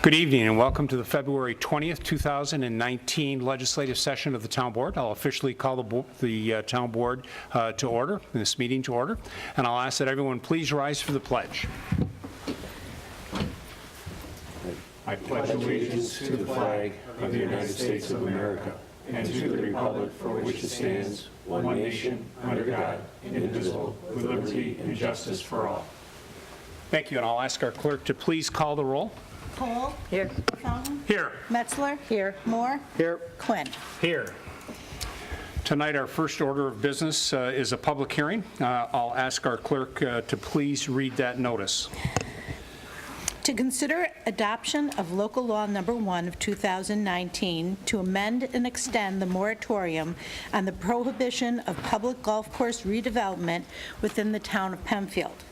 Good evening and welcome to the February 20th, 2019 legislative session of the Town Board. I'll officially call the Town Board to order, this meeting to order, and I'll ask that everyone please rise for the pledge. I pledge allegiance to the flag of the United States of America and to the republic for which it stands, one nation, under God, indivisible, with liberty and justice for all. Thank you, and I'll ask our clerk to please call the roll. Cole. Here. Fountain. Here. Metzler. Here. Moore. Here. Quinn. Here. Tonight, our first order of business is a public hearing. I'll ask our clerk to please read that notice. To consider adoption of local law number 1 of 2019 to amend and extend the moratorium on the prohibition of public golf course redevelopment within the town of Penfield.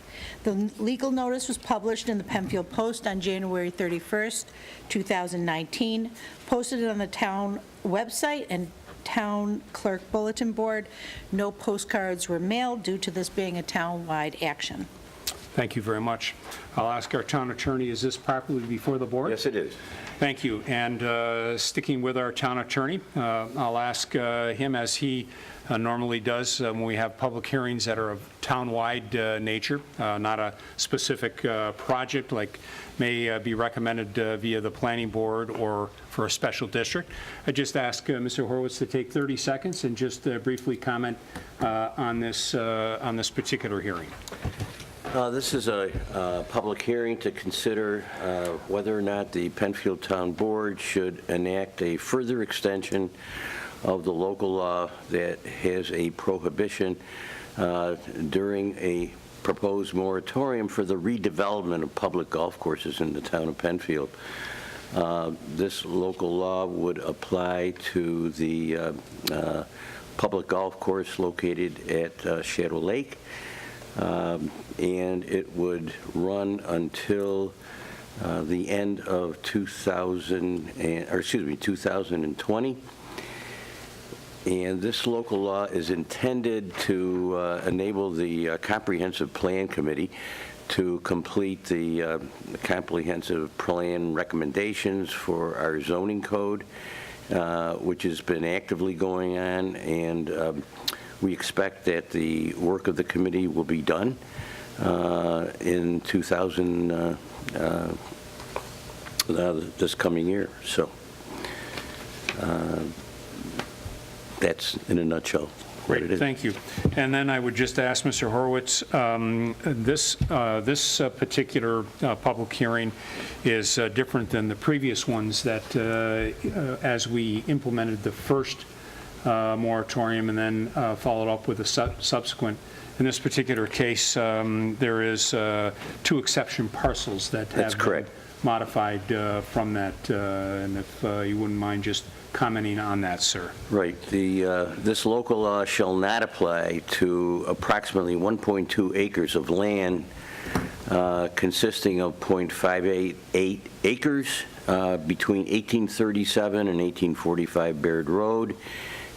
The legal notice was published in the Penfield Post on January 31st, 2019, posted on the town website and town clerk bulletin board. No postcards were mailed due to this being a town-wide action. Thank you very much. I'll ask our town attorney, is this properly before the board? Yes, it is. Thank you. And sticking with our town attorney, I'll ask him, as he normally does when we have public hearings that are of town-wide nature, not a specific project like may be recommended via the planning board or for a special district. I just ask Mr. Horowitz to take 30 seconds and just briefly comment on this particular hearing. This is a public hearing to consider whether or not the Penfield Town Board should enact a further extension of the local law that has a prohibition during a proposed moratorium for the redevelopment of public golf courses in the town of Penfield. This local law would apply to the public golf course located at Shadow Lake. And it would run until the end of 2020. And this local law is intended to enable the Comprehensive Plan Committee to complete the comprehensive plan recommendations for our zoning code, which has been actively going on, and we expect that the work of the committee will be done in this coming year. So that's in a nutshell. Great, thank you. And then I would just ask Mr. Horowitz, this particular public hearing is different than the previous ones that as we implemented the first moratorium and then followed up with a subsequent. In this particular case, there is 2 exception parcels that have been modified from that, and if you wouldn't mind just commenting on that, sir. Right. This local law shall not apply to approximately 1.2 acres of land consisting of 0.58 acres between 1837 and 1845 Baird Road,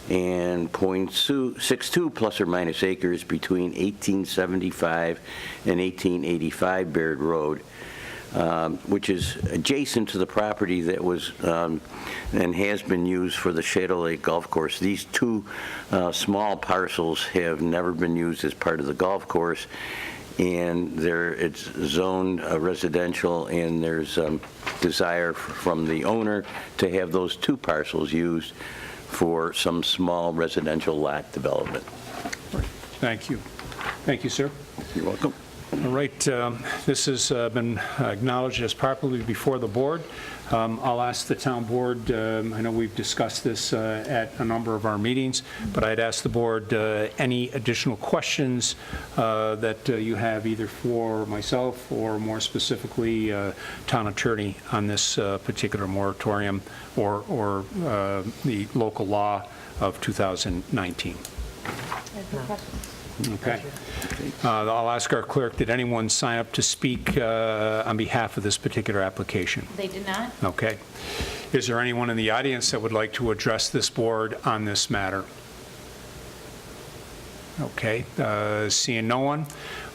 and 0.62 plus or minus acres between 1875 and 1885 Baird Road, which is adjacent to the property that was and has been used for the Shadow Lake Golf Course. These 2 small parcels have never been used as part of the golf course, and it's zoned residential, and there's desire from the owner to have those 2 parcels used for some small residential lot development. Thank you. Thank you, sir. You're welcome. All right, this has been acknowledged as properly before the board. I'll ask the town board, I know we've discussed this at a number of our meetings, but I'd ask the board any additional questions that you have either for myself or more specifically town attorney on this particular moratorium or the local law of 2019. Okay. I'll ask our clerk, did anyone sign up to speak on behalf of this particular application? They did not. Okay. Is there anyone in the audience that would like to address this board on this matter? Okay, seeing no one,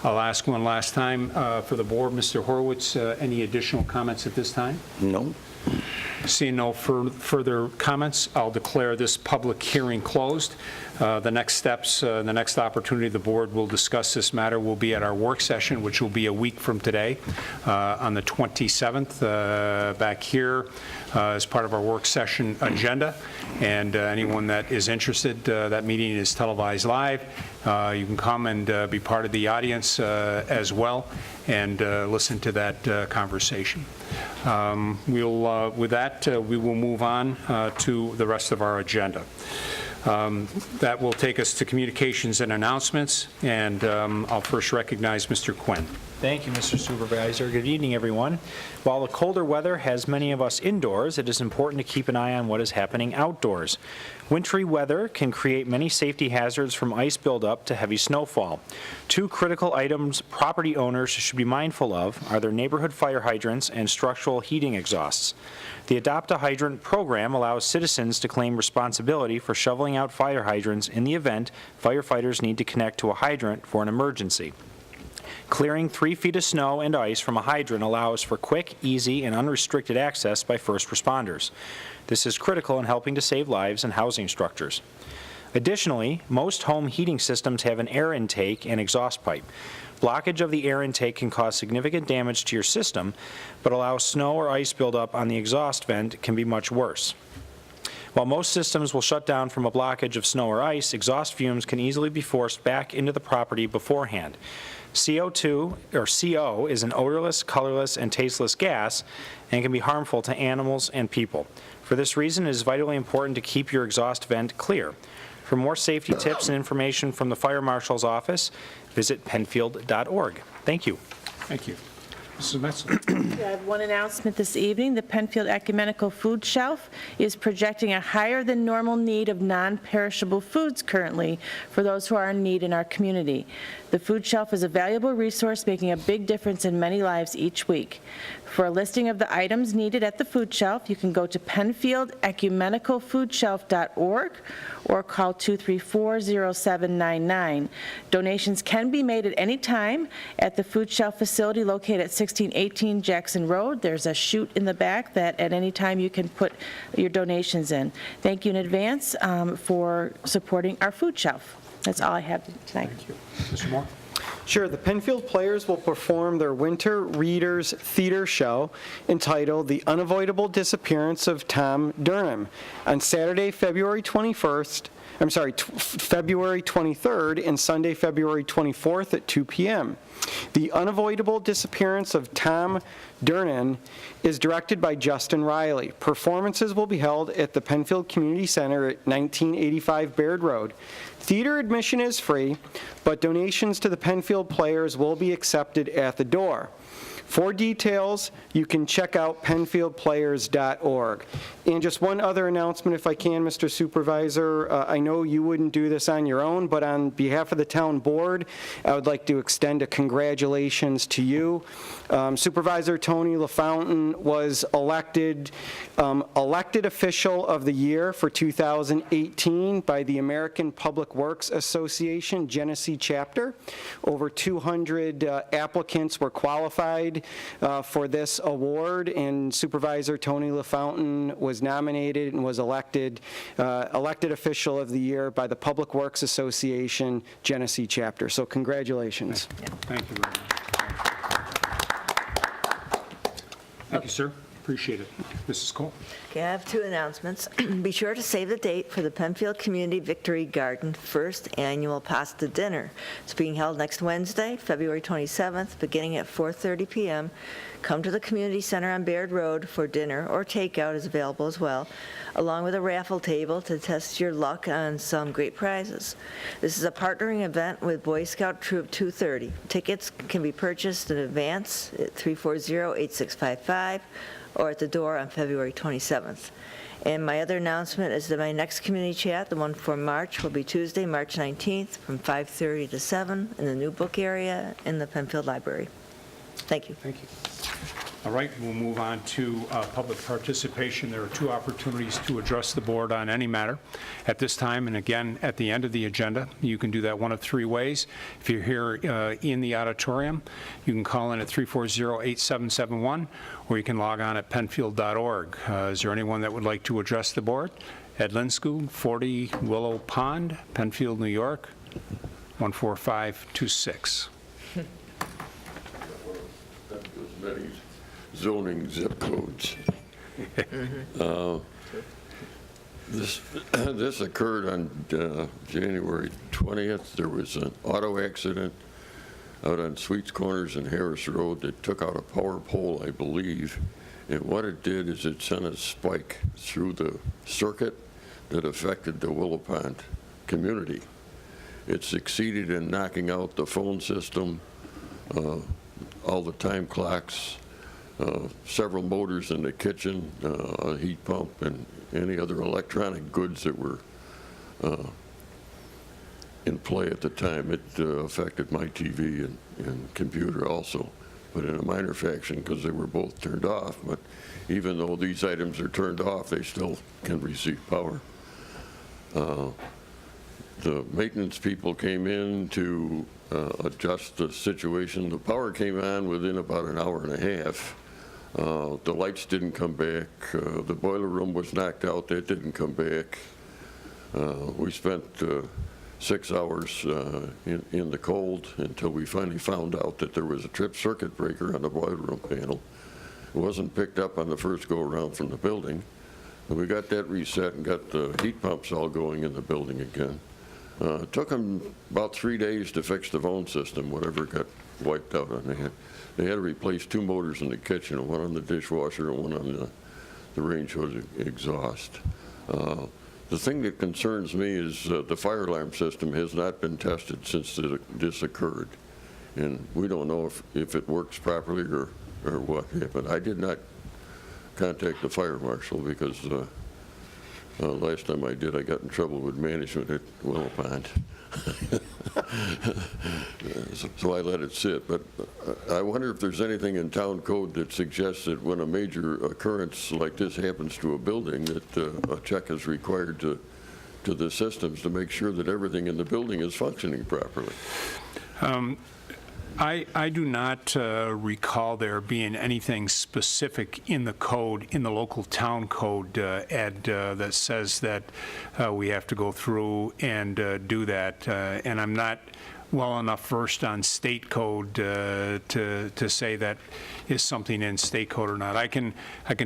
I'll ask one last time for the board. Mr. Horowitz, any additional comments at this time? No? Seeing no further comments, I'll declare this public hearing closed. The next steps, the next opportunity the board will discuss this matter will be at our work session, which will be a week from today, on the 27th, back here as part of our work session agenda. And anyone that is interested, that meeting is televised live. You can come and be part of the audience as well and listen to that conversation. With that, we will move on to the rest of our agenda. That will take us to communications and announcements, and I'll first recognize Mr. Quinn. Thank you, Mr. Supervisor. Good evening, everyone. While the colder weather has many of us indoors, it is important to keep an eye on what is happening outdoors. Wintry weather can create many safety hazards, from ice buildup to heavy snowfall. Two critical items property owners should be mindful of are their neighborhood fire hydrants and structural heating exhausts. The Adopt a Hydrant program allows citizens to claim responsibility for shoveling out fire hydrants in the event firefighters need to connect to a hydrant for an emergency. Clearing 3 feet of snow and ice from a hydrant allows for quick, easy, and unrestricted access by first responders. This is critical in helping to save lives and housing structures. Additionally, most home heating systems have an air intake and exhaust pipe. Blockage of the air intake can cause significant damage to your system, but allow snow or ice buildup on the exhaust vent can be much worse. While most systems will shut down from a blockage of snow or ice, exhaust fumes can easily be forced back into the property beforehand. CO2, or CO, is an odorless, colorless, and tasteless gas and can be harmful to animals and people. For this reason, it is vitally important to keep your exhaust vent clear. For more safety tips and information from the Fire Marshal's office, visit penfield.org. Thank you. Thank you. Mrs. Metzler. I have one announcement this evening. The Penfield Ecumenical Food Shelf is projecting a higher than normal need of non-perishable foods currently for those who are in need in our community. The food shelf is a valuable resource making a big difference in many lives each week. For a listing of the items needed at the food shelf, you can go to penfieldecumenicalfoodshelf.org or call 234-0799. Donations can be made at any time at the food shelf facility located at 1618 Jackson Road. There's a chute in the back that at any time you can put your donations in. Thank you in advance for supporting our food shelf. That's all I have tonight. Thank you. Mr. Moore? Sure. The Penfield Players will perform their Winter Readers Theater show entitled The Unavoidable Disappearance of Tom Durham on Saturday, February 23rd and Sunday, February 24th at 2 p.m. The Unavoidable Disappearance of Tom Durnan is directed by Justin Riley. Performances will be held at the Penfield Community Center at 1985 Baird Road. Theater admission is free, but donations to the Penfield Players will be accepted at the door. For details, you can check out penfieldplayers.org. And just one other announcement, if I can, Mr. Supervisor. I know you wouldn't do this on your own, but on behalf of the town board, I would like to extend a congratulations to you. Supervisor Tony LaFountain was elected official of the year for 2018 by the American Public Works Association Genesee chapter. Over 200 applicants were qualified for this award, and Supervisor Tony LaFountain was nominated and was elected official of the year by the Public Works Association Genesee chapter. So congratulations. Thank you very much. Thank you, sir. Appreciate it. Mrs. Cole? Okay, I have two announcements. Be sure to save the date for the Penfield Community Victory Garden first annual pasta dinner. It's being held next Wednesday, February 27th, beginning at 4:30 p.m. Come to the community center on Baird Road for dinner, or takeout is available as well, along with a raffle table to test your luck on some great prizes. This is a partnering event with Boy Scout Troop 230. Tickets can be purchased in advance at 340-8655 or at the door on February 27th. And my other announcement is that my next community chat, the one for March, will be Tuesday, March 19th from 5:30 to 7 in the new book area in the Penfield Library. Thank you. Thank you. All right, we'll move on to public participation. There are two opportunities to address the board on any matter. At this time, and again, at the end of the agenda, you can do that one of three ways. If you're here in the auditorium, you can call in at 340-8771, or you can log on at penfield.org. Is there anyone that would like to address the board? Ed Linsku, 40 Willow Pond, Penfield, New York, 14526. Many zoning zip codes. This occurred on January 20th. There was an auto accident out on Sweets Corners and Harris Road that took out a power pole, I believe. And what it did is it sent a spike through the circuit that affected the Willow Pond community. It succeeded in knocking out the phone system, all the time clocks, several motors in the kitchen, a heat pump, and any other electronic goods that were in play at the time. It affected my TV and computer also, but in a minor fashion because they were both turned off. But even though these items are turned off, they still can receive power. The maintenance people came in to adjust the situation. The power came on within about an hour and a half. The lights didn't come back. The boiler room was knocked out. That didn't come back. We spent 6 hours in the cold until we finally found out that there was a trip circuit breaker on the boiler room panel. It wasn't picked up on the first go-around from the building. And we got that reset and got the heat pumps all going in the building again. It took them about 3 days to fix the phone system, whatever got wiped out on that. They had to replace 2 motors in the kitchen, one on the dishwasher and one on the range hood exhaust. The thing that concerns me is the fire alarm system has not been tested since this occurred. And we don't know if it works properly or what happened. I did not contact the fire marshal because last time I did, I got in trouble with management at Willow Pond. So I let it sit. But I wonder if there's anything in town code that suggests that when a major occurrence like this happens to a building, that a check is required to the systems to make sure that everything in the building is functioning properly. I do not recall there being anything specific in the code, in the local town code, Ed, that says that we have to go through and do that. And I'm not well enough versed on state code to say that is something in state code or not. I can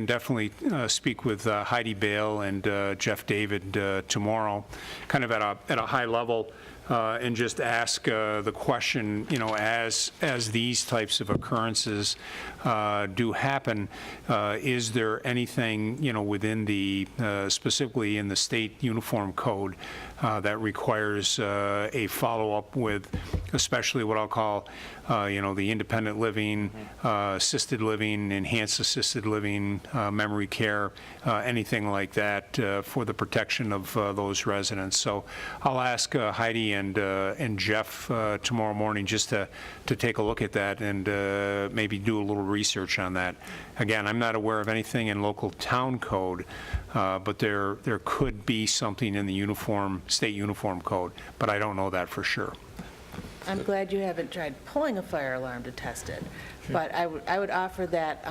definitely speak with Heidi Bale and Jeff David tomorrow, kind of at a high level. And just ask the question, you know, as these types of occurrences do happen, is there anything, you know, within the, specifically in the state uniform code that requires a follow-up with, especially what I'll call, you know, the independent living, assisted living, enhanced assisted living, memory care, anything like that for the protection of those residents. So I'll ask Heidi and Jeff tomorrow morning just to take a look at that and maybe do a little research on that. Again, I'm not aware of anything in local town code, but there could be something in the state uniform code, but I don't know that for sure. I'm glad you haven't tried pulling a fire alarm to test it, but I would offer that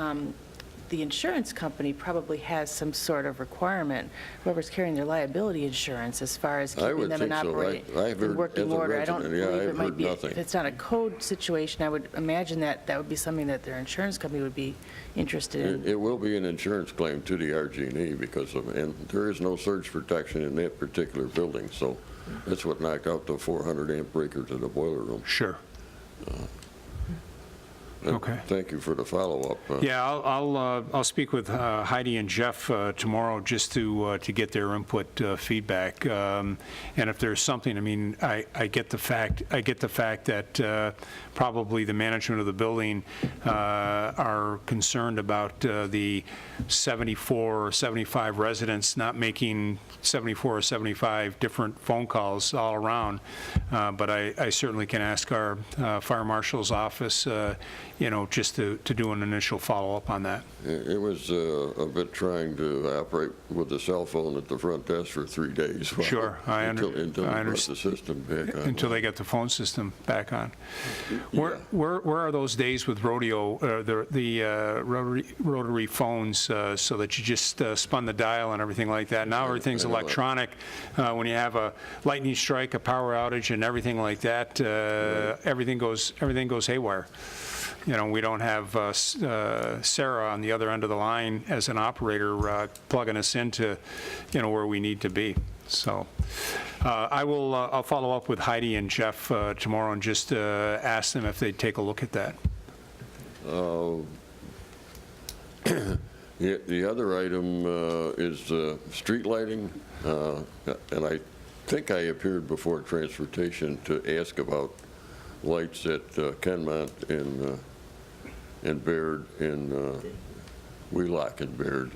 the insurance company probably has some sort of requirement, whoever's carrying their liability insurance, as far as I keeping would them in think so. operating, I've heard, in working as a order. I don't resident, yeah, believe I've it might heard be, nothing. if it's not a code situation, I would imagine that would be something that their insurance company would be interested in. It will be an insurance claim to the RG&E because of, and there is no surge protection in that particular building, so that's what knocked out the 400 amp breaker to the boiler room. Sure. Okay. Thank you for the follow-up. Yeah, I'll speak with Heidi and Jeff tomorrow just to get their input, feedback, and if there's something, I mean, I get the fact that probably the management of the building are concerned about the 74 or 75 residents not making 74 or 75 different phone calls all around, but I certainly can ask our fire marshal's office, just to do an initial follow-up on that. It was a bit trying to operate with the cell phone at the front desk for 3 days. Sure, Until they brought the understand. system back on. Until they get the phone system back on. Where are those days with rodeo, the rotary phones, so that you just spun the dial and everything like that? Now everything's electronic. When you have a lightning strike, a power outage, and everything like that, everything goes haywire. We don't have Sarah on the other end of the line as an operator plugging us into, where we need to be. So I'll follow up with Heidi and Jeff tomorrow and just ask them if they'd take a look at that. The other item is street lighting, and I think I appeared before Transportation to ask about lights at Kenmont and Baird and Wheelock and Baird.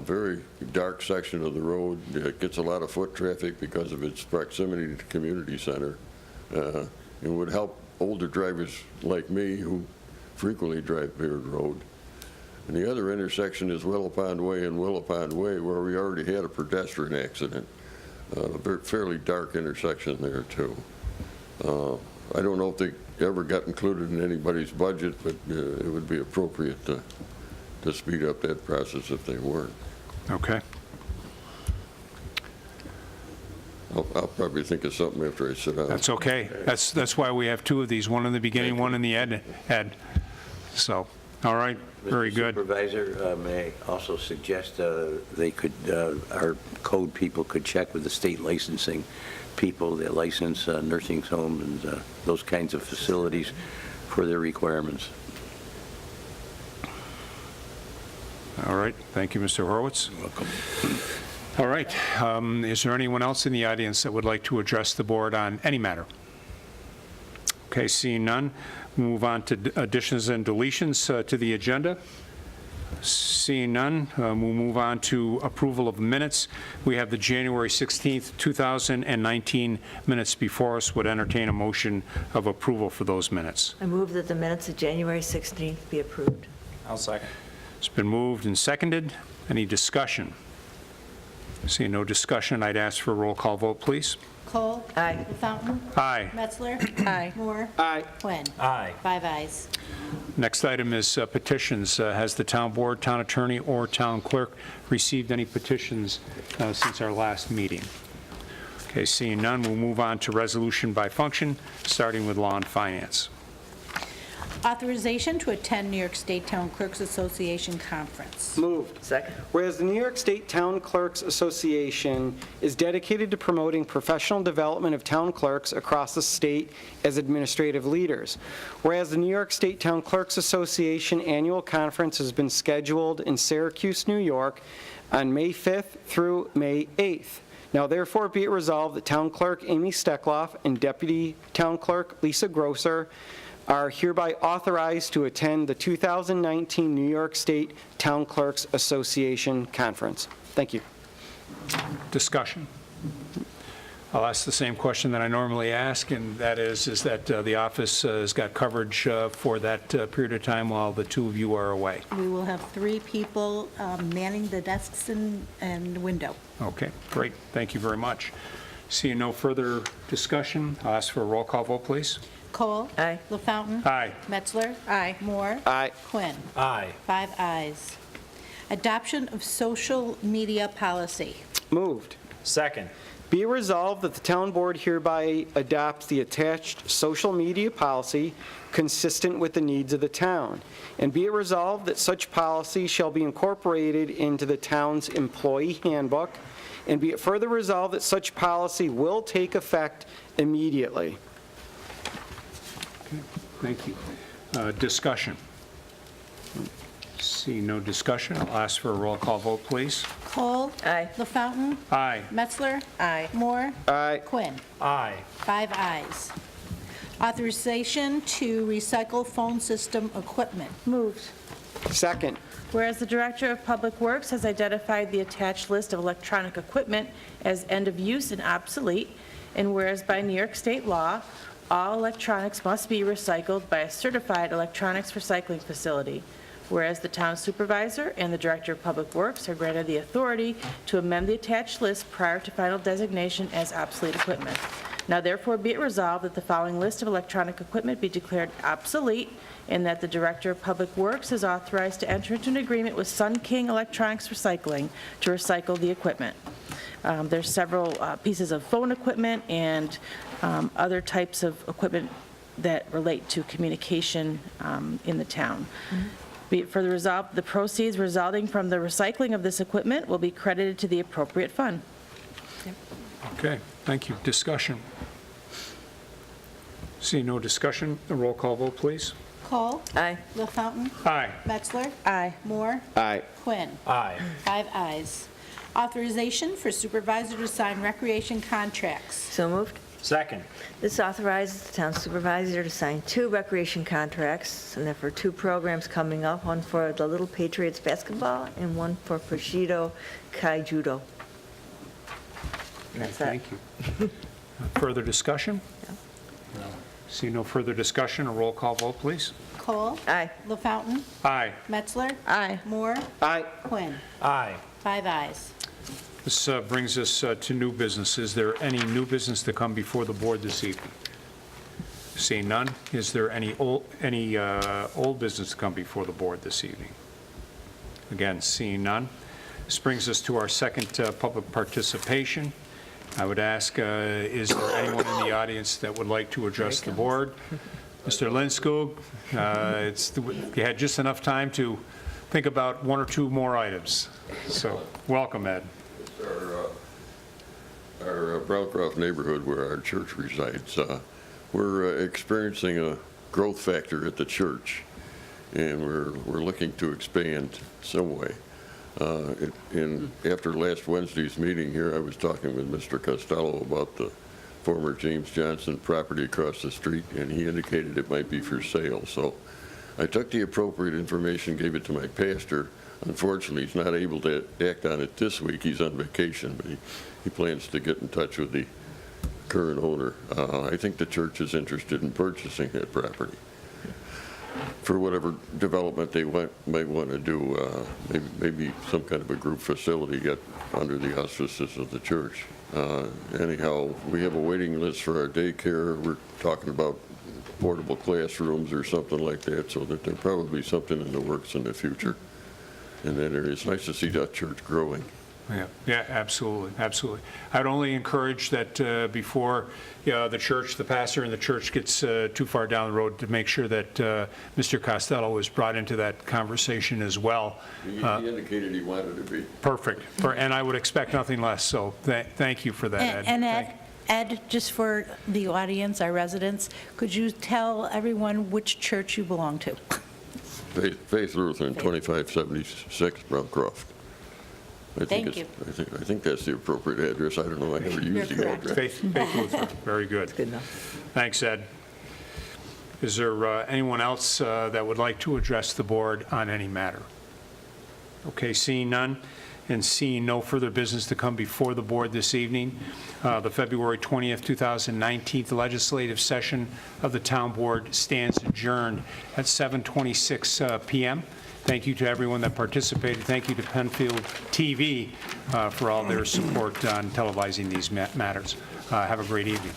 Very dark section of the road. It gets a lot of foot traffic because of its proximity to the community center. It would help older drivers like me who frequently drive Baird Road. And the other intersection is Willow Pond Way and Willow Pond Way, where we already had a pedestrian accident. A fairly dark intersection there, too. I don't know if they ever got included in anybody's budget, but it would be appropriate to speed up that process if they weren't. Okay. I'll probably think of something after I sit down. That's okay. That's why we have two of these, one in the beginning, one in the end. So, all right, very good. Mr. Supervisor, may I also suggest they could, our code people could check with the state licensing people that license nursing homes and those kinds of facilities for their requirements. All right, thank you, Mr. Horowitz. Welcome. All right, is there anyone else in the audience that would like to address the board on any matter? Okay, seeing none, we'll move on to additions and deletions to the agenda. Seeing none, we'll move on to approval of minutes. We have the January 16th, 2019 minutes before us. Would entertain a motion of approval for those minutes. I move that the minutes of January 16th be approved. I'll second. It's been moved and seconded. Any discussion? Seeing no discussion, I'd ask for a roll call vote, please. Cole? Aye. Fountain? Aye. Metzler? Aye. Moore? Aye. Quinn? Aye. 5 ayes. Next item is petitions. Has the town board, town attorney, or town clerk received any petitions since our last meeting? Okay, seeing none, we'll move on to resolution by function, starting with law and finance. Authorization to attend New York State Town Clerks Association Conference. Moved. Second. Whereas the New York State Town Clerks Association is dedicated to promoting professional development of town clerks across the state as administrative leaders. Whereas the New York State Town Clerks Association Annual Conference has been scheduled in Syracuse, New York on May 5th through May 8th. Now therefore be it resolved that Town Clerk Amy Steckloff and Deputy Town Clerk Lisa Grosser are hereby authorized to attend the 2019 New York State Town Clerks Association Conference. Thank you. Discussion. I'll ask the same question that I normally ask, and that is that the office has got coverage for that period of time while the two of you are away. We will have 3 people manning the desks and window. Okay, great. Thank you very much. Seeing no further discussion, I'll ask for a roll call vote, please. Cole? Aye. LaFountain? Aye. Metzler? Aye. Moore? Aye. Quinn? Aye. 5 ayes. Adoption of social media policy. Moved. Second. Be it resolved that the town board hereby adopts the attached social media policy consistent with the needs of the town. And be it resolved that such policy shall be incorporated into the town's employee handbook. And be it further resolved that such policy will take effect immediately. Thank you. Discussion. See no discussion, I'll ask for a roll call vote, please. Cole? Aye. LaFountain? Aye. Metzler? Aye. Moore? Aye. Quinn? Aye. 5 ayes. Authorization to recycle phone system equipment. Moved. Second. Whereas the Director of Public Works has identified the attached list of electronic equipment as end of use and obsolete, and whereas by New York State law, all electronics must be recycled by a certified electronics recycling facility, whereas the town supervisor and the director of public works are granted the authority to amend the attached list prior to final designation as obsolete equipment. Now therefore be it resolved that the following list of electronic equipment be declared obsolete, and that the director of public works is authorized to enter into an agreement with Sun King Electronics Recycling to recycle the equipment. There's several pieces of phone equipment and other types of equipment that relate to communication in the town. Be it further resolved, the proceeds resulting from the recycling of this equipment will be credited to the appropriate fund. Okay, thank you. Discussion? See no discussion, a roll call vote, please. Cole. Aye. LaFountain. Aye. Metzler. Aye. Moore. Aye. Quinn. Aye. 5 ayes. Authorization for supervisor to sign recreation contracts. So moved. Second. This authorizes the town supervisor to sign 2 recreation contracts, and they're for 2 programs coming up, one for the Little Patriots basketball and one for Prosciutto Kai Judo. That's that. Thank you. Further discussion? See no further discussion, a roll call vote, please. Cole. Aye. LaFountain. Aye. Metzler. Aye. Moore. Aye. Quinn. Aye. 5 ayes. This brings us to new business. Is there any new business to come before the board this evening? Seeing none, is there any old business to come before the board this evening? Again, seeing none. This brings us to our second public participation. I would ask, is there anyone in the audience that would like to address the board? Mr. Lindskog, you had just enough time to think about 1 or 2 more items. So, welcome, Ed. Our Browncroft neighborhood where our church resides, we're experiencing a growth factor at the church, and we're looking to expand some way. After last Wednesday's meeting here, I was talking with Mr. Costello about the former James Johnson property across the street, and he indicated it might be for sale. So I took the appropriate information, gave it to my pastor. Unfortunately, he's not able to act on it this week. He's on vacation, but he plans to get in touch with the current owner. I think the church is interested in purchasing that property for whatever development they might want to do, maybe some kind of a group facility yet under the auspices of the church. Anyhow, we have a waiting list for our daycare. We're talking about portable classrooms or something like that, so that there's probably something in the works in the future in that area. It's nice to see that church growing. Yeah, absolutely, absolutely. I'd only encourage that before the church, the pastor and the church gets too far down the road, to make sure that Mr. Costello is brought into that conversation as well. He indicated he wanted to be. Perfect, and I would expect nothing less, so thank you for that, Ed. And Ed, just for the audience, our residents, could you tell everyone which church you belong to? Faith Lutheran, 2576 Browncroft. Thank you. I think that's the appropriate address. I don't know, I never used the correct. address. Faith Lutheran, very good. Good enough. Thanks, Ed. Is there anyone else that would like to address the board on any matter? Okay, seeing none, and seeing no further business to come before the board this evening, the February 20th, 2019 legislative session of the town board stands adjourned at 7:26 p.m. Thank you to everyone that participated. Thank you to Penfield TV for all their support on televising these matters. Have a great evening.